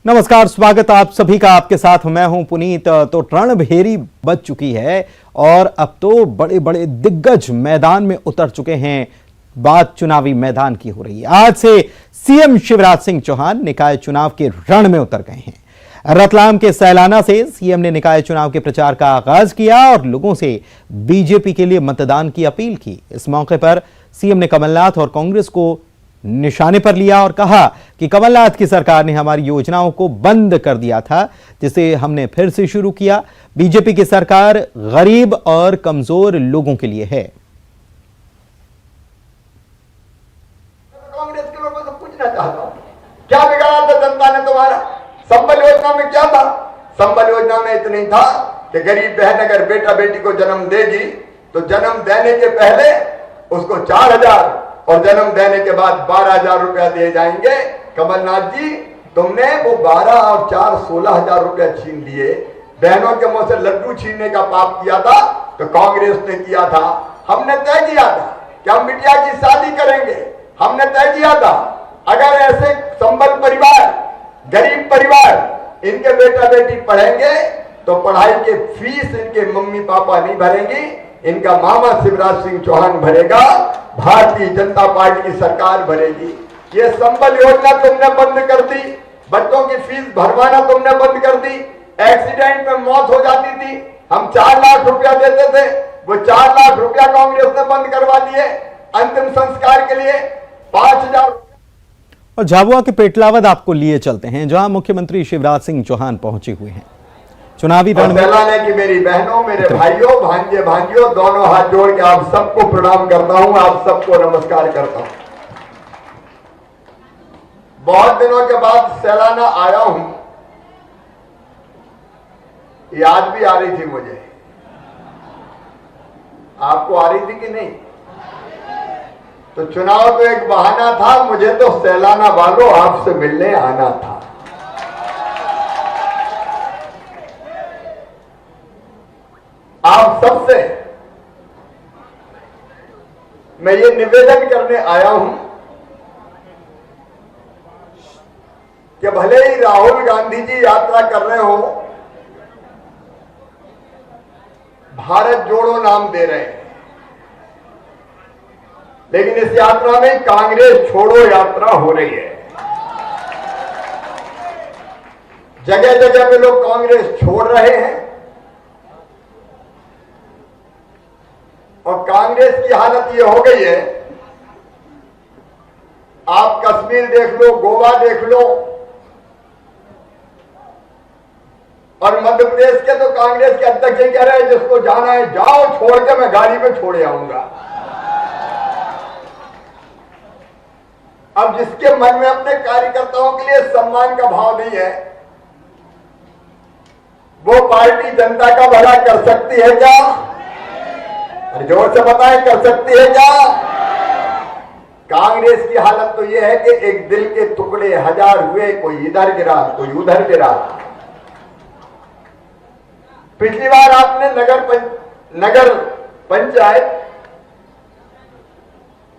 नमस्कार, स्वागत आप सभी का। आपके साथ मैं हूं पुनीत। तो रणभेरी बज चुकी है और अब तो बड़े बड़े दिग्गज मैदान में उतर चुके हैं। बात चुनावी मैदान की हो रही है। आज से सीएम शिवराज सिंह चौहान निकाय चुनाव के रण में उतर गए हैं। रतलाम के सैलाना से सीएम ने निकाय चुनाव के प्रचार का आगाज किया और लोगों से बीजेपी के लिए मतदान की अपील की। इस मौके पर सीएम ने कमलनाथ और कांग्रेस को निशाने पर लिया और कहा कि कमलनाथ की सरकार ने हमारी योजनाओं को बंद कर दिया था, जिसे हमने फिर से शुरू किया। बीजेपी की सरकार गरीब और कमजोर लोगों के लिए है। कांग्रेस के लोगों से पूछना चाहता हूं, क्या बिगाड़ा था जनता ने तुम्हारा? संबल योजना में क्या था? संबल योजना में इतना ही था कि गरीब बहन अगर बेटा बेटी को जन्म देगी तो जन्म देने के पहले उसको 4,000 और जन्म देने के बाद 12,000 रुपया दिए जाएंगे। कमलनाथ जी, तुमने वो 12 और 4 16,000 रुपया छीन लिए। बहनों के मुंह से लड्डू छीनने का पाप किया था तो कांग्रेस ने किया था। हमने तय किया था कि हम बिटिया की शादी करेंगे। हमने तय किया था अगर ऐसे संबल परिवार, गरीब परिवार, इनके बेटा बेटी पढ़ेंगे तो पढ़ाई के फीस इनके मम्मी पापा नहीं भरेंगी, इनका मामा शिवराज सिंह चौहान भरेगा, भारतीय जनता पार्टी की सरकार भरेगी। ये संबल योजना तुमने बंद कर दी, बच्चों की फीस भरवाना तुमने बंद कर दी। एक्सीडेंट में मौत हो जाती थी, हम 4 लाख रुपया देते थे, वो 4 लाख रुपया कांग्रेस ने बंद करवा दिए। अंतिम संस्कार के लिए 5,000। और झाबुआ के पेटलावद आपको लिए चलते हैं, जहां मुख्यमंत्री शिवराज सिंह चौहान पहुंचे हुए हैं। चुनावी रण में की मेरी बहनों, मेरे भाइयों, भांजे भांजियों, दोनों हाथ जोड़ के आप सबको प्रणाम करता हूं, आप सबको नमस्कार करता हूं। बहुत दिनों के बाद सैलाना आया हूं, याद भी आ रही थी मुझे। आपको आ रही थी कि नहीं? तो चुनाव तो एक बहाना था, मुझे तो सैलाना वालों आपसे मिलने आना था। आप सबसे मैं ये निवेदन करने आया हूं कि भले ही राहुल गांधी जी यात्रा कर रहे हो, भारत जोड़ो नाम दे रहे हैं, लेकिन इस यात्रा में कांग्रेस छोड़ो यात्रा हो रही है। जगह जगह पे लोग कांग्रेस छोड़ रहे हैं और कांग्रेस की हालत ये हो गई है, आप कश्मीर देख लो, गोवा देख लो, और मध्य प्रदेश के तो कांग्रेस के अध्यक्ष कह रहे हैं जिसको जाना है जाओ, छोड़ के मैं गाड़ी में छोड़ आऊंगा। अब जिसके मन में अपने कार्यकर्ताओं के लिए सम्मान का भाव नहीं है, वो पार्टी जनता का भला कर सकती है क्या? जोर से बताएं, कर सकती है क्या? कांग्रेस की हालत तो यह है कि एक दिल के टुकड़े 1000 हुए, कोई इधर गिरा, कोई उधर गिरा। पिछली बार आपने नगर पंचायत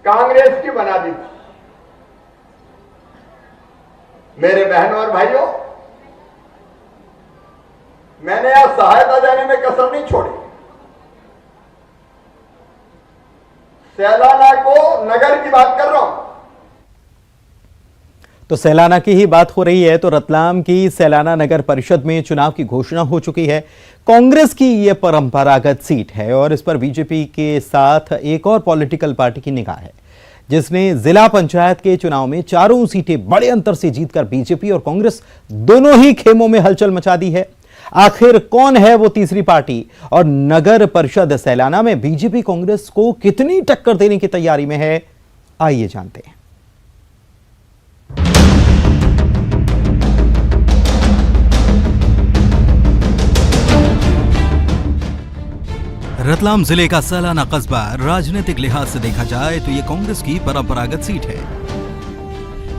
कांग्रेस की बना दी थी। मेरे बहनों और भाइयों, मैंने यहां सहायता देने में कसर नहीं छोड़ी। सैलाना को नगर की बात कर रहा हूं। तो सैलाना की ही बात हो रही है, तो रतलाम की सैलाना नगर परिषद में चुनाव की घोषणा हो चुकी है। कांग्रेस की यह परंपरागत सीट है और इस पर बीजेपी के साथ एक और पॉलिटिकल पार्टी की निगाह है, जिसने जिला पंचायत के चुनाव में चारों सीटें बड़े अंतर से जीतकर बीजेपी और कांग्रेस दोनों ही खेमों में हलचल मचा दी है। आखिर कौन है वो तीसरी पार्टी और नगर परिषद सैलाना में बीजेपी कांग्रेस को कितनी टक्कर देने की तैयारी में है, आइए जानते हैं। रतलाम जिले का सैलाना कस्बा राजनीतिक लिहाज से देखा जाए तो ये कांग्रेस की परंपरागत सीट है।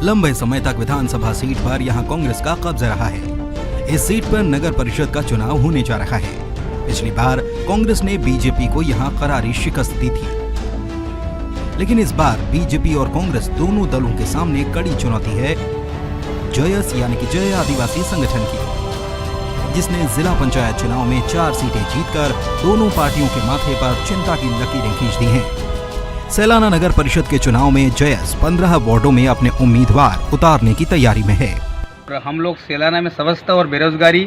लंबे समय तक विधानसभा सीट पर यहां कांग्रेस का कब्जा रहा है। इस सीट पर नगर परिषद का चुनाव होने जा रहा है। पिछली बार कांग्रेस ने बीजेपी को यहां करारी शिकस्त दी थी, लेकिन इस बार बीजेपी और कांग्रेस दोनों दलों के सामने कड़ी चुनौती है जयस यानी कि जय आदिवासी संगठन की, जिसने जिला पंचायत चुनाव में 4 सीटें जीतकर दोनों पार्टियों के माथे पर चिंता की लकीरें खींच दी हैं। सैलाना नगर परिषद के चुनाव में जयस 15 वार्डों में अपने उम्मीदवार उतारने की तैयारी में है। हम लोग सैलाना में स्वास्थ्य और बेरोजगारी,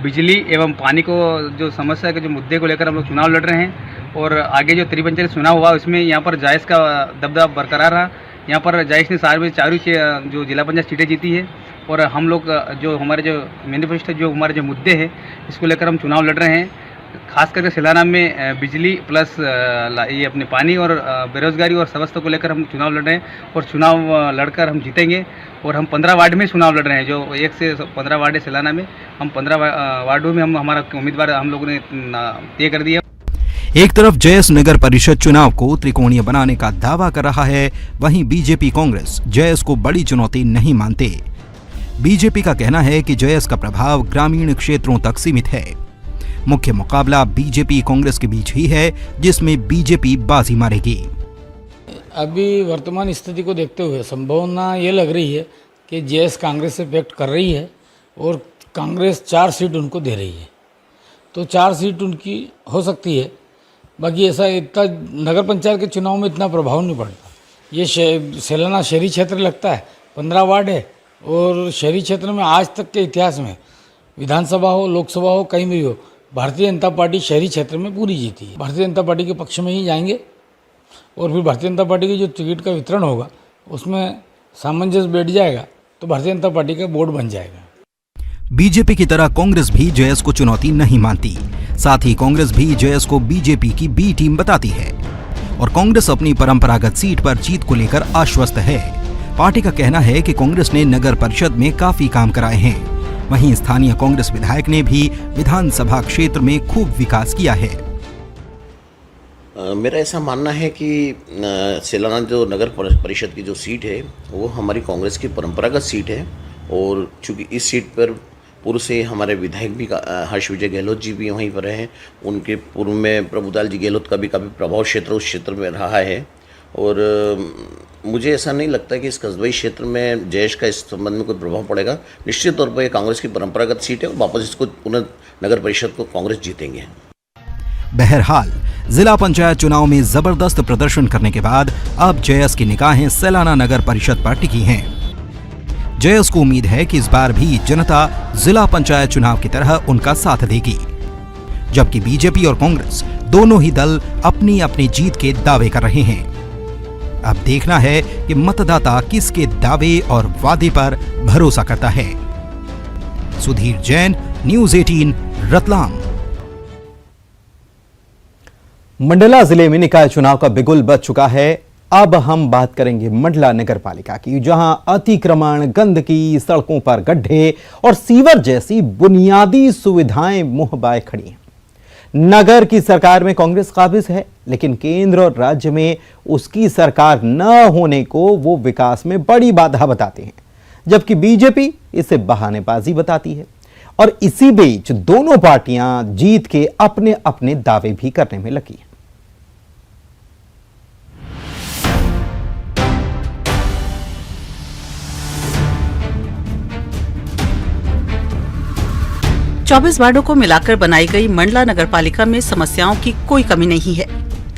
बिजली एवं पानी को जो समस्या के जो मुद्दे को लेकर हम लोग चुनाव लड़ रहे हैं। और आगे जो त्रिपंचायत चुनाव हुआ उसमें यहाँ पर जायस का दबदबा बरकरार रहा। यहाँ पर जायस ने चारों जो जिला पंचायत सीटें जीती है। और हम लोग जो हमारे जो मैनिफेस्टो जो हमारे जो मुद्दे हैं इसको लेकर हम चुनाव लड़ रहे हैं। खास करके सैलाना में बिजली प्लस ये अपने पानी और बेरोजगारी और स्वास्थ्य को लेकर हम चुनाव लड़ रहे हैं। और चुनाव लड़कर हम जीतेंगे। और हम 15 वार्ड में चुनाव लड़ रहे हैं, जो 1 से 15 वार्ड है सैलाना में। हम 15 वार्डों में हम हमारा उम्मीदवार हम लोगों ने तय कर दिया। एक तरफ जयस नगर परिषद चुनाव को त्रिकोणीय बनाने का दावा कर रहा है, वहीं बीजेपी कांग्रेस जयस को बड़ी चुनौती नहीं मानते। बीजेपी का कहना है कि जयस का प्रभाव ग्रामीण क्षेत्रों तक सीमित है। मुख्य मुकाबला बीजेपी कांग्रेस के बीच ही है, जिसमें बीजेपी बाजी मारेगी। अभी वर्तमान स्थिति को देखते हुए संभावना ये लग रही है कि जयस कांग्रेस से पैक्ट कर रही है और कांग्रेस 4 सीट उनको दे रही है, तो 4 सीट उनकी हो सकती है। बाकी ऐसा इतना नगर पंचायत के चुनाव में इतना प्रभाव नहीं पड़ता। ये सैलाना शहरी क्षेत्र लगता है, 15 वार्ड है। और शहरी क्षेत्र में आज तक के इतिहास में विधानसभा हो, लोकसभा हो, कहीं भी हो, भारतीय जनता पार्टी शहरी क्षेत्र में पूरी जीती है। भारतीय जनता पार्टी के पक्ष में ही जाएंगे। और फिर भारतीय जनता पार्टी की जो टिकट का वितरण होगा उसमें सामंजस्य बैठ जाएगा, तो भारतीय जनता पार्टी का बोर्ड बन जाएगा। बीजेपी की तरह कांग्रेस भी जयस को चुनौती नहीं मानती। साथ ही कांग्रेस भी जयस को बीजेपी की बी टीम बताती है। और कांग्रेस अपनी परंपरागत सीट पर जीत को लेकर आश्वस्त है। पार्टी का कहना है कि कांग्रेस ने नगर परिषद में काफी काम कराए हैं। वहीं स्थानीय कांग्रेस विधायक ने भी विधानसभा क्षेत्र में खूब विकास किया है। मेरा ऐसा मानना है कि सैलाना जो नगर परिषद की जो सीट है वो हमारी कांग्रेस की परंपरागत सीट है। और चूंकि इस सीट पर पूर्व से हमारे विधायक भी हर्ष विजय गहलोत जी भी वहीं पर हैं। उनके पूर्व में प्रभुलाल जी गहलोत का भी काफ़ी प्रभाव क्षेत्र उस क्षेत्र में रहा है। और मुझे ऐसा नहीं लगता कि इस कस्बई क्षेत्र में जयस का इस संबंध में कोई प्रभाव पड़ेगा। निश्चित तौर पर यह कांग्रेस की परंपरागत सीट है और वापस इसको पुनः नगर परिषद को कांग्रेस जीतेंगे। बहरहाल जिला पंचायत चुनाव में जबरदस्त प्रदर्शन करने के बाद अब जयस की निगाहें सैलाना नगर परिषद पर टिकी हैं। जयस को उम्मीद है कि इस बार भी जनता जिला पंचायत चुनाव की तरह उनका साथ देगी, जबकि बीजेपी और कांग्रेस दोनों ही दल अपनी अपनी जीत के दावे कर रहे हैं। अब देखना है कि मतदाता किसके दावे और वादे पर भरोसा करता है। सुधीर जैन, न्यूज़ 18, रतलाम। मंडला जिले में निकाय चुनाव का बिगुल बज चुका है। अब हम बात करेंगे मंडला नगर पालिका की, जहां अतिक्रमण, गंदगी, सड़कों पर गड्ढे और सीवर जैसी बुनियादी सुविधाएं मुंह बाए खड़ी हैं। नगर की सरकार में कांग्रेस काबिज है, लेकिन केंद्र और राज्य में उसकी सरकार न होने को वो विकास में बड़ी बाधा बताते हैं, जबकि बीजेपी इसे बहानेबाजी बताती है। और इसी बीच दोनों पार्टियां जीत के अपने अपने दावे भी करने में लगी हैं। चौबीस वार्डों को मिलाकर बनाई गई मंडला नगर पालिका में समस्याओं की कोई कमी नहीं है।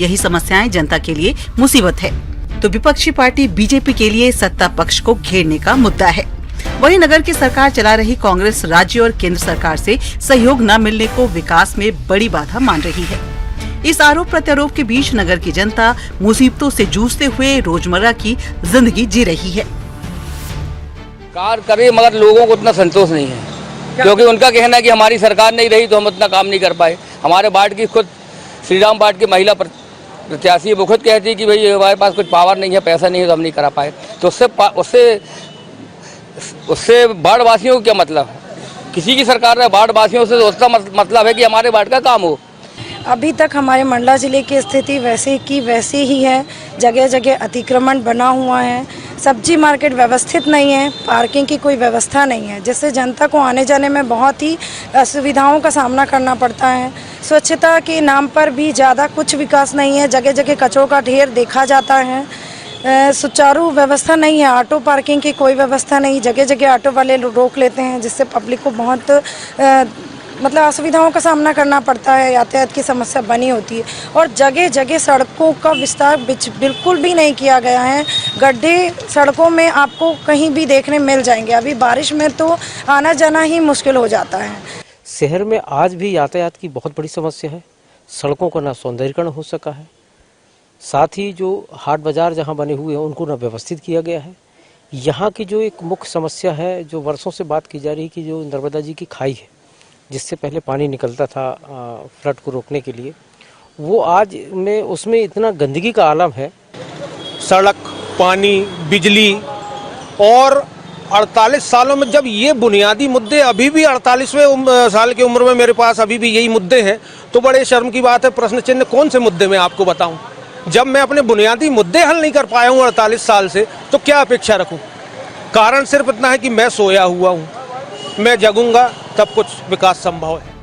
यही समस्याएं जनता के लिए मुसीबत है, तो विपक्षी पार्टी बीजेपी के लिए सत्ता पक्ष को घेरने का मुद्दा है। वहीं नगर की सरकार चला रही कांग्रेस राज्य और केंद्र सरकार से सहयोग न मिलने को विकास में बड़ी बाधा मान रही है। इस आरोप प्रत्यारोप के बीच नगर की जनता मुसीबतों से जूझते हुए रोजमर्रा की जिंदगी जी रही है। कार करे मगर लोगों को उतना संतोष नहीं है, क्योंकि उनका कहना है कि हमारी सरकार नहीं रही तो हम उतना काम नहीं कर पाए। हमारे वार्ड की खुद श्रीराम वार्ड की महिला प्रत्याशी वो खुद कहती है कि भाई हमारे पास कुछ पावर नहीं है, पैसा नहीं है, तो हम नहीं करा पाए। तो उससे वार्ड वासियों को क्या मतलब? किसी की सरकार है, वार्ड वासियों से उसका मतलब है कि हमारे वार्ड का काम हो। अभी तक हमारे मंडला जिले की स्थिति वैसे की वैसे ही है। जगह जगह अतिक्रमण बना हुआ है, सब्जी मार्केट व्यवस्थित नहीं है, पार्किंग की कोई व्यवस्था नहीं है, जिससे जनता को आने जाने में बहुत ही असुविधाओं का सामना करना पड़ता है। स्वच्छता के नाम पर भी ज़्यादा कुछ विकास नहीं है, जगह जगह कचरों का ढेर देखा जाता है। सुचारू व्यवस्था नहीं है। ऑटो पार्किंग की कोई व्यवस्था नहीं, जगह जगह ऑटो वाले रोक लेते हैं, जिससे पब्लिक को बहुत मतलब असुविधाओं का सामना करना पड़ता है, यातायात की समस्या बनी होती है। और जगह जगह सड़कों का विस्तार बिल्कुल भी नहीं किया गया है। गड्ढे सड़कों में आपको कहीं भी देखने मिल जाएंगे। अभी बारिश में तो आना जाना ही मुश्किल हो जाता है। शहर में आज भी यातायात की बहुत बड़ी समस्या है। सड़कों का ना सौंदर्यीकरण हो सका है, साथ ही जो हाट बाजार जहां बने हुए हैं उनको ना व्यवस्थित किया गया है। यहाँ की जो एक मुख्य समस्या है, जो वर्षों से बात की जा रही है कि जो नर्मदा जी की खाई है, जिससे पहले पानी निकलता था फ्लड को रोकने के लिए, वो आज में उसमें इतना गंदगी का आलम है। सड़क, पानी, बिजली और 48 सालों में जब ये बुनियादी मुद्दे अभी भी 48वें साल की उम्र में मेरे पास अभी भी यही मुद्दे हैं, तो बड़े शर्म की बात है। प्रश्न चिन्ह कौन से मुद्दे मैं आपको बताऊं? जब मैं अपने बुनियादी मुद्दे हल नहीं कर पाया हूं 48 साल से, तो क्या अपेक्षा रखूं? कारण सिर्फ इतना है कि मैं सोया हुआ हूं। मैं जगूंगा तब कुछ विकास संभव है।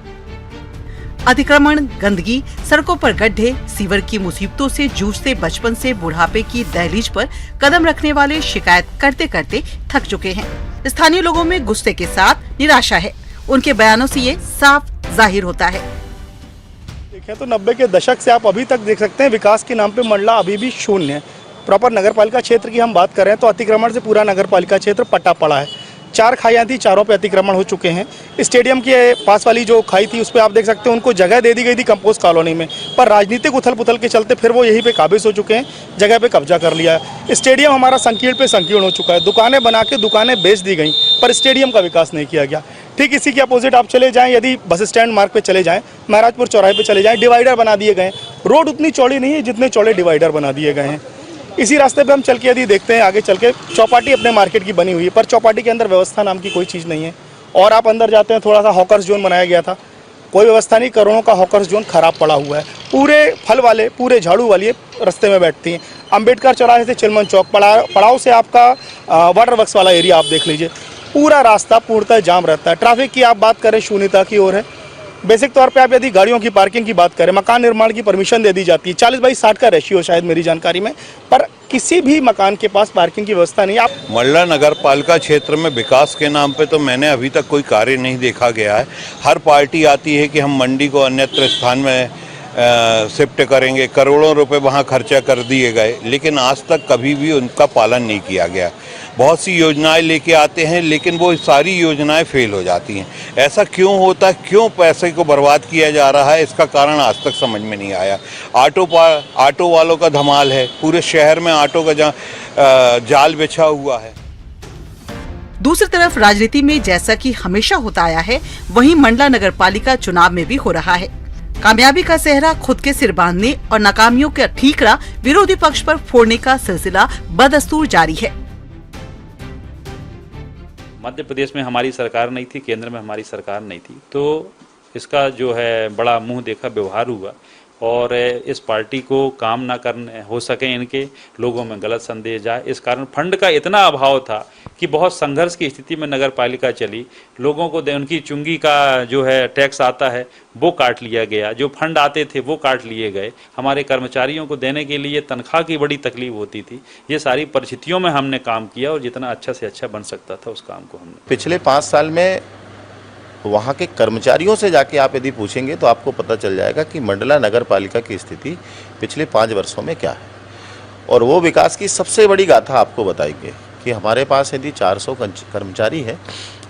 अतिक्रमण, गंदगी, सड़कों पर गड्ढे, सीवर की मुसीबतों से जूझते बचपन से बुढ़ापे की दहलीज पर कदम रखने वाले शिकायत करते करते थक चुके हैं। स्थानीय लोगों में गुस्से के साथ निराशा है। उनके बयानों से ये साफ जाहिर होता है। देखें तो 90 के दशक से आप अभी तक देख सकते हैं विकास के नाम पे मंडला अभी भी शून्य है। प्रॉपर नगरपालिका क्षेत्र की हम बात कर रहे हैं तो अतिक्रमण से पूरा नगरपालिका क्षेत्र पटा पड़ा है। 4 खाइयाँ थी, चारों पे अतिक्रमण हो चुके हैं। स्टेडियम के पास वाली जो खाई थी उस पर आप देख सकते हैं उनको जगह दे दी गई थी कंपोस्ट कॉलोनी में, पर राजनीतिक उथल पुथल के चलते फिर वो यहीं पे काबिज हो चुके हैं, जगह पे कब्जा कर लिया है। स्टेडियम हमारा संकीर्ण पे संकीर्ण हो चुका है। दुकानें बना के दुकानें बेच दी गई, पर स्टेडियम का विकास नहीं किया गया। ठीक इसी के अपोजिट आप चले जाएं, यदि बस स्टैंड मार्ग पे चले जाएं, महाराजपुर चौराहे पे चले जाएं, डिवाइडर बना दिए गए। रोड उतनी चौड़ी नहीं है जितने चौड़े डिवाइडर बना दिए गए हैं। इसी रास्ते पे हम चल के यदि देखते हैं आगे चल के, चौपाटी अपने मार्केट की बनी हुई है, पर चौपाटी के अंदर व्यवस्था नाम की कोई चीज़ नहीं है। और आप अंदर जाते हैं, थोड़ा सा हॉकर्स जोन बनाया गया था, कोई व्यवस्था नहीं। करोड़ों का हॉकर्स जोन खराब पड़ा हुआ है। पूरे फल वाले, पूरे झाड़ू वाली रास्ते में बैठती हैं। अम्बेडकर चौराहे से चिलमन चौक, पड़ाव से आपका वाटर वर्क्स वाला एरिया आप देख लीजिए, पूरा रास्ता पूर्णतः जाम रहता है। ट्रैफिक की आप बात करें शून्यता की ओर है। बेसिक तौर पे आप यदि गाड़ियों की पार्किंग की बात करें, मकान निर्माण की परमिशन दे दी जाती है, 40/60 का रेशियो शायद मेरी जानकारी में, पर किसी भी मकान के पास पार्किंग की व्यवस्था नहीं। आप मंडला नगर पालिका क्षेत्र में विकास के नाम पे तो मैंने अभी तक कोई कार्य नहीं देखा गया है। हर पार्टी आती है कि हम मंडी को अन्यत्र स्थान में शिफ्ट करेंगे, करोड़ों रुपए वहाँ खर्चा कर दिए गए, लेकिन आज तक कभी भी उनका पालन नहीं किया गया। बहुत सी योजनाएं लेके आते हैं, लेकिन वो सारी योजनाएं फेल हो जाती हैं। ऐसा क्यों होता है? क्यों पैसे को बर्बाद किया जा रहा है? इसका कारण आज तक समझ में नहीं आया। ऑटो वालों का धमाल है, पूरे शहर में ऑटो का जाल बिछा हुआ है। दूसरी तरफ राजनीति में जैसा कि हमेशा होता आया है, वहीं मंडला नगर पालिका चुनाव में भी हो रहा है। कामयाबी का सेहरा खुद के सिर बांधने और नाकामियों का ठीकरा विरोधी पक्ष पर फोड़ने का सिलसिला बदस्तूर जारी है। मध्य प्रदेश में हमारी सरकार नहीं थी, केंद्र में हमारी सरकार नहीं थी, तो इसका जो है बड़ा मुंह देखा व्यवहार हुआ और इस पार्टी को काम ना करने हो सके, इनके लोगों में गलत संदेश जाए। इस कारण फंड का इतना अभाव था कि बहुत संघर्ष की स्थिति में नगर पालिका चली। लोगों को उनकी चुंगी का जो है टैक्स आता है वो काट लिया गया, जो फंड आते थे वो काट लिए गए। हमारे कर्मचारियों को देने के लिए तनख्वाह की बड़ी तकलीफ होती थी। ये सारी परिस्थितियों में हमने काम किया और जितना अच्छा से अच्छा बन सकता था उस काम को हमने। पिछले 5 साल में वहाँ के कर्मचारियों से जाके आप यदि पूछेंगे तो आपको पता चल जाएगा कि मंडला नगर पालिका की स्थिति पिछले 5 वर्षों में क्या है। और वो विकास की सबसे बड़ी गाथा आपको बताएंगे कि हमारे पास यदि 400 कर्मचारी है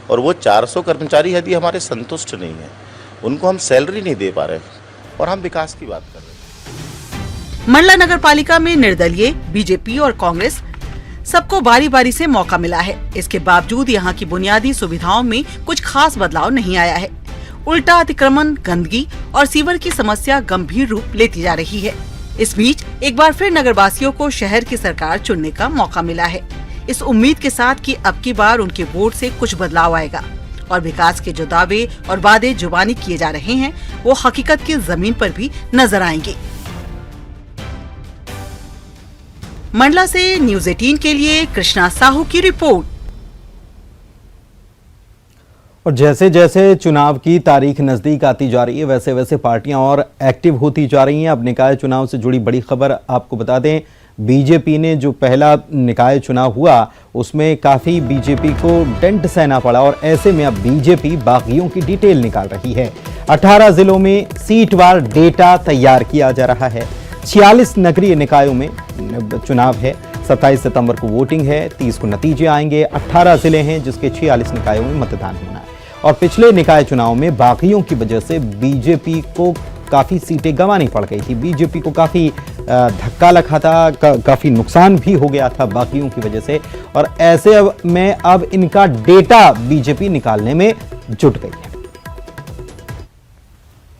और वो 400 कर्मचारी यदि हमारे संतुष्ट नहीं है, उनको हम सैलरी नहीं दे पा रहे और हम विकास की बात कर रहे हैं। मंडला नगर पालिका में निर्दलीय, बीजेपी और कांग्रेस सबको बारी बारी से मौका मिला है। इसके बावजूद यहाँ की बुनियादी सुविधाओं में कुछ खास बदलाव नहीं आया है। उल्टा अतिक्रमण, गंदगी और सीवर की समस्या गंभीर रूप लेती जा रही है। इस बीच एक बार फिर नगरवासियों को शहर की सरकार चुनने का मौका मिला है, इस उम्मीद के साथ कि अब की बार उनके वोट से कुछ बदलाव आएगा और विकास के जो दावे और वादे जुबानी किए जा रहे हैं वो हकीकत की जमीन पर भी नजर आएंगे। मंडला से न्यूज़ 18 के लिए कृष्णा साहू की रिपोर्ट। और जैसे जैसे चुनाव की तारीख नजदीक आती जा रही है, वैसे वैसे पार्टियां और एक्टिव होती जा रही हैं। अब निकाय चुनाव से जुड़ी बड़ी खबर आपको बता दें, बीजेपी ने जो पहला निकाय चुनाव हुआ उसमें काफ़ी बीजेपी को डेंट सहना पड़ा और ऐसे में अब बीजेपी बागियों की डिटेल निकाल रही है। 18 जिलों में सीटवार डेटा तैयार किया जा रहा है। 46 नगरीय निकायों में चुनाव है। 27 सितंबर को वोटिंग है, 30 को नतीजे आएंगे। 18 जिले हैं जिसके 46 निकायों में मतदान होना है और पिछले निकाय चुनाव में बागियों की वजह से बीजेपी को काफ़ी सीटें गंवानी पड़ गई थी। बीजेपी को काफ़ी धक्का लगा था, काफ़ी नुकसान भी हो गया था बागियों की वजह से और ऐसे में अब इनका डेटा बीजेपी निकालने में जुट गई है।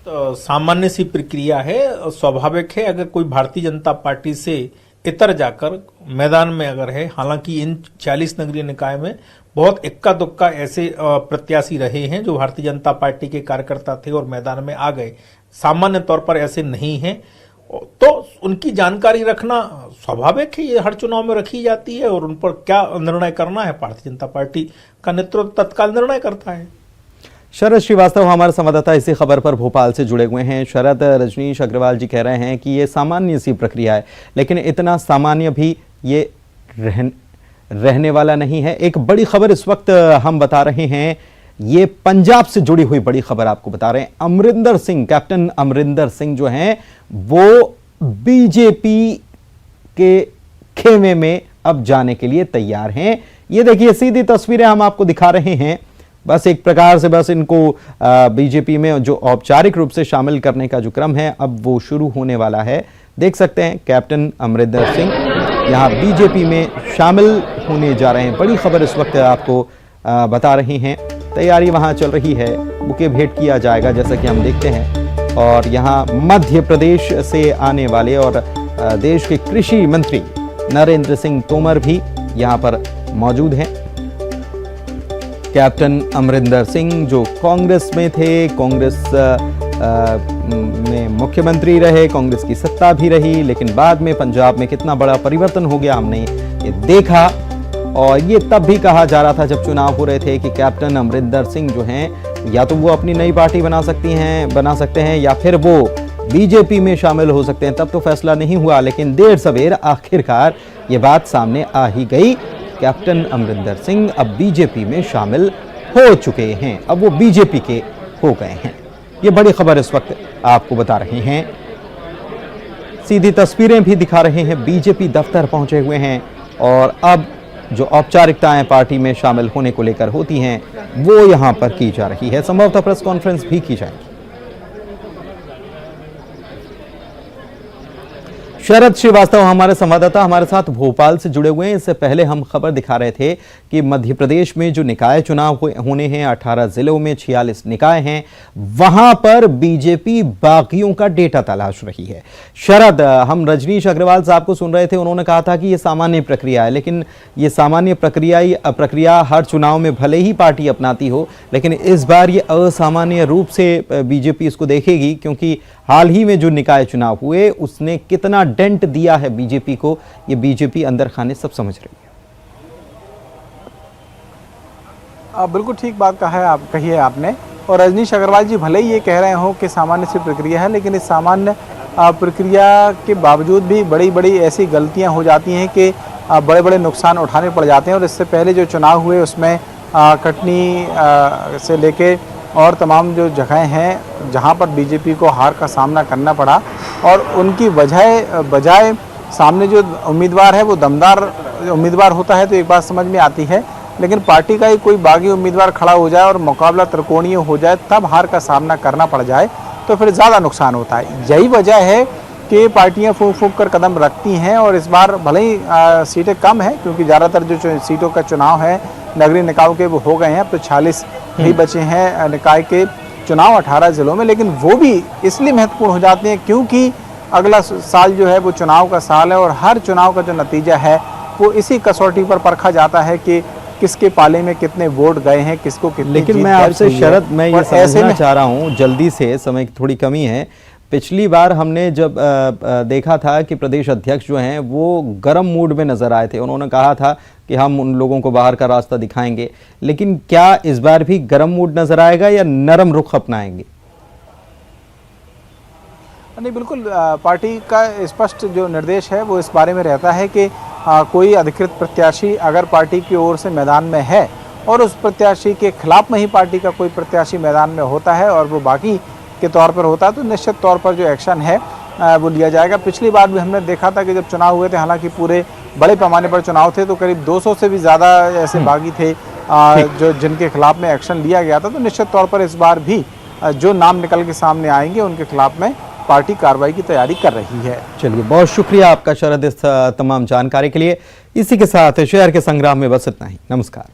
तो सामान्य सी प्रक्रिया है, स्वाभाविक है। अगर कोई भारतीय जनता पार्टी से इतर जाकर मैदान में अगर है, हालांकि इन 40 नगरीय निकाय में बहुत इक्का दुक्का ऐसे प्रत्याशी रहे हैं जो भारतीय जनता पार्टी के कार्यकर्ता थे और मैदान में आ गए, सामान्य तौर पर ऐसे नहीं हैं, तो उनकी जानकारी रखना स्वाभाविक है। ये हर चुनाव में रखी जाती है और उन पर क्या निर्णय करना है भारतीय जनता पार्टी का नेतृत्व तत्काल निर्णय करता है। शरद श्रीवास्तव हमारे संवाददाता इसी खबर पर भोपाल से जुड़े हुए हैं। शरद, रजनीश अग्रवाल जी कह रहे हैं कि ये सामान्य सी प्रक्रिया है, लेकिन इतना सामान्य भी ये रहने वाला नहीं है। एक बड़ी खबर इस वक्त हम बता रहे हैं, ये पंजाब से जुड़ी हुई बड़ी खबर आपको बता रहे हैं। अमरिंदर सिंह, कैप्टन अमरिंदर सिंह जो हैं वो बीजेपी के खेमे में अब जाने के लिए तैयार हैं। ये देखिए सीधी तस्वीरें हम आपको दिखा रहे हैं। बस एक प्रकार से बस इनको बीजेपी में जो औपचारिक रूप से शामिल करने का जो क्रम है अब वो शुरू होने वाला है। देख सकते हैं कैप्टन अमरिंदर सिंह यहाँ बीजेपी में शामिल होने जा रहे हैं। बड़ी खबर इस वक्त आपको बता रही हैं। तैयारी वहाँ चल रही है, बुके भेंट किया जाएगा जैसा कि हम देखते हैं। और यहाँ मध्य प्रदेश से आने वाले और देश के कृषि मंत्री नरेंद्र सिंह तोमर भी यहाँ पर मौजूद हैं। कैप्टन अमरिंदर सिंह जो कांग्रेस में थे, कांग्रेस में मुख्यमंत्री रहे, कांग्रेस की सत्ता भी रही, लेकिन बाद में पंजाब में कितना बड़ा परिवर्तन हो गया हमने ये देखा। और ये तब भी कहा जा रहा था जब चुनाव हो रहे थे कि कैप्टन अमरिंदर सिंह जो हैं या तो वो अपनी नई पार्टी बना सकते हैं या फिर वो बीजेपी में शामिल हो सकते हैं। तब तो फैसला नहीं हुआ, लेकिन देर सवेर आखिरकार ये बात सामने आ ही गई। कैप्टन अमरिंदर सिंह अब बीजेपी में शामिल हो चुके हैं, अब वो बीजेपी के हो गए हैं। ये बड़ी खबर इस वक्त आपको बता रहे हैं। सीधी तस्वीरें भी दिखा रहे हैं। बीजेपी दफ्तर पहुंचे हुए हैं और अब जो औपचारिकताएं पार्टी में शामिल होने को लेकर होती हैं वो यहां पर की जा रही है। संभवतः प्रेस कॉन्फ्रेंस भी की जाएगी। शरद श्रीवास्तव हमारे संवाददाता हमारे साथ भोपाल से जुड़े हुए हैं। इससे पहले हम खबर दिखा रहे थे कि मध्य प्रदेश में जो निकाय चुनाव होने हैं, 18 जिलों में 46 निकाय हैं, वहां पर बीजेपी बागियों का डेटा तलाश रही है। शरद, हम रजनीश अग्रवाल साहब को सुन रहे थे, उन्होंने कहा था कि ये सामान्य प्रक्रिया है, लेकिन ये सामान्य प्रक्रिया हर चुनाव में भले ही पार्टी अपनाती हो, लेकिन इस बार ये असामान्य रूप से बीजेपी इसको देखेगी, क्योंकि हाल ही में जो निकाय चुनाव हुए उसने कितना डेंट दिया है बीजेपी को, ये बीजेपी अंदर खाने सब समझ रही है। बिल्कुल ठीक बात कही है आपने। और रजनीश अग्रवाल जी भले ही ये कह रहे हो कि सामान्य सी प्रक्रिया है, लेकिन इस सामान्य प्रक्रिया के बावजूद भी बड़ी बड़ी ऐसी गलतियां हो जाती हैं कि बड़े बड़े नुकसान उठाने पड़ जाते हैं। और इससे पहले जो चुनाव हुए उसमें कटनी से लेके और तमाम जो जगहें हैं जहां पर बीजेपी को हार का सामना करना पड़ा, और उनकी बजाय सामने जो उम्मीदवार है वो दमदार उम्मीदवार होता है तो एक बात समझ में आती है, लेकिन पार्टी का ही कोई बागी उम्मीदवार खड़ा हो जाए और मुकाबला त्रिकोणीय हो जाए, तब हार का सामना करना पड़ जाए तो फिर ज़्यादा नुकसान होता है। यही वजह है कि पार्टियां फूंक फूंक कर कदम रखती हैं। और इस बार भले ही सीटें कम हैं, क्योंकि ज़्यादातर जो सीटों का चुनाव है नगरीय निकायों के वो हो गए हैं, अब तो 46 ही बचे हैं निकाय के चुनाव 18 जिलों में। लेकिन वो भी इसलिए महत्वपूर्ण हो जाते हैं क्योंकि अगला साल जो है वो चुनाव का साल है, और हर चुनाव का जो नतीजा है वो इसी कसौटी पर परखा जाता है कि किसके पाले में कितने वोट गए हैं, किसको कितनी। लेकिन मैं आपसे शरद मैं ये समझना चाह रहा हूँ जल्दी से, समय की थोड़ी कमी है। पिछली बार हमने जब देखा था कि प्रदेश अध्यक्ष जो हैं वो गर्म मूड में नजर आए थे, उन्होंने कहा था कि हम उन लोगों को बाहर का रास्ता दिखाएंगे, लेकिन क्या इस बार भी गर्म मूड नजर आएगा या नरम रुख अपनाएंगे? नहीं, बिल्कुल पार्टी का स्पष्ट जो निर्देश है वो इस बारे में रहता है कि कोई अधिकृत प्रत्याशी अगर पार्टी की ओर से मैदान में है और उस प्रत्याशी के खिलाफ में ही पार्टी का कोई प्रत्याशी मैदान में होता है और वो बागी के तौर पर होता है तो निश्चित तौर पर जो एक्शन है वो लिया जाएगा। पिछली बार भी हमने देखा था कि जब चुनाव हुए थे, हालांकि पूरे बड़े पैमाने पर चुनाव थे, तो करीब 200 से भी ज़्यादा ऐसे बागी थे जो जिनके खिलाफ में एक्शन लिया गया था। तो निश्चित तौर पर इस बार भी जो नाम निकल के सामने आएंगे उनके खिलाफ में पार्टी कार्रवाई की तैयारी कर रही है। चलिए, बहुत शुक्रिया आपका शरद इस तमाम जानकारी के लिए। इसी के साथ शहर के संग्राम में बस इतना ही। नमस्कार।